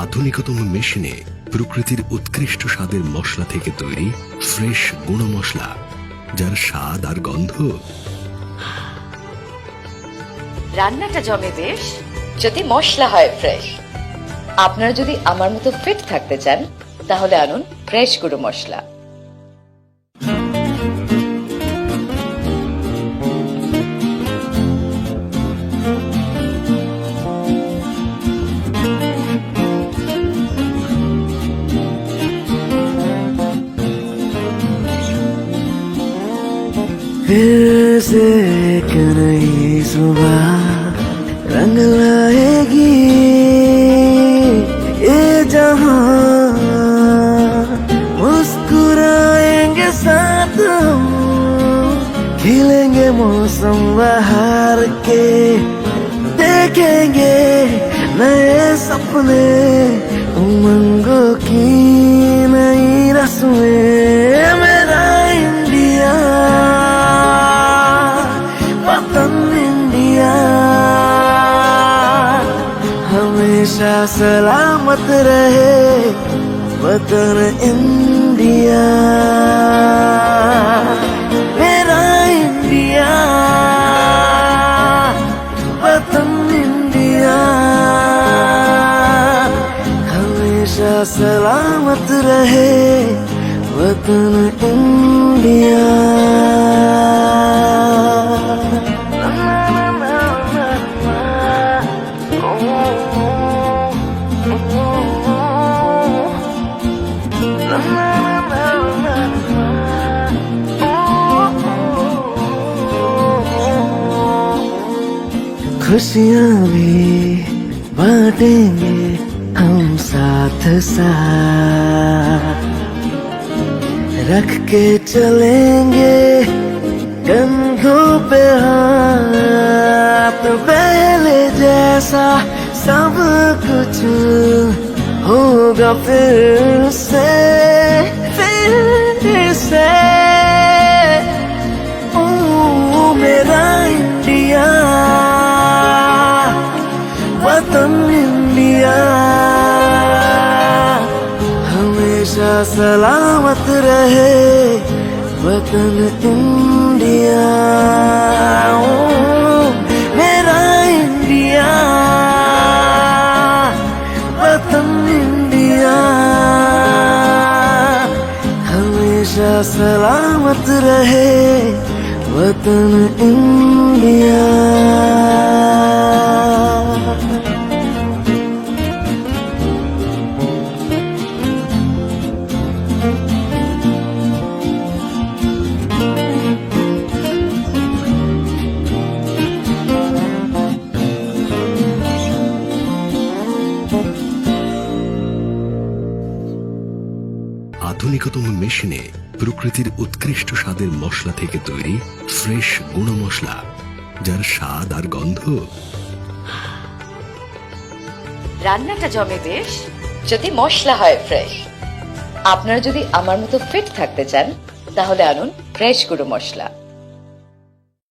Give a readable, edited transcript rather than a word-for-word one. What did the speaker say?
আধুনিকতম মেশিনে প্রকৃতির উৎকৃষ্ট স্বাদের মশলা থেকে তৈরি ফ্রেশ গুঁড়ো মশলা, যার স্বাদ আর গন্ধ রান্নাটা জমে বেশ যদি মশলা হয় ফ্রেশ। আপনারা যদি আমার মতো ফিট থাকতে চান তাহলে আনুন ফ্রেশ গুঁড়ো মশলা। फिर से एक नई सुबह रंग लाएगी ये जहां, मुस्कुराएंगे साथ हम, खिलेंगे मौसम बहार के, देखेंगे नए सपने, उमंगों की नई रस्में। मेरा इंडिया, वतन इंडिया, हमेशा सलामत रहे वतन इंडिया। मेरा इंडिया, वतन इंडिया, हमेशा सलामत रहे वतन इंडिया। खुशियाँ भी बांटेंगे हम साथ साथ, रख के चलेंगे कंधों पे हाथ, पहले जैसा सब कुछ होगा फिर से, फिर से। ओ मेरा इंडिया, वतन इंडिया, हमेशा सलामत रहे वतन इंडिया। ओ मेरा इंडिया, वतन इंडिया, हमेशा सलामत रहे वतन इंडिया। আধুনিকতম মেশিনে প্রকৃতির উৎকৃষ্ট স্বাদের মশলা থেকে তৈরি ফ্রেশ গুঁড়ো মশলা, যার স্বাদ আর গন্ধ রান্নাটা জমে বেশ যদি মশলা হয় ফ্রেশ। আপনারা যদি আমার মতো ফিট থাকতে চান তাহলে আনুন ফ্রেশ গুঁড়ো মশলা।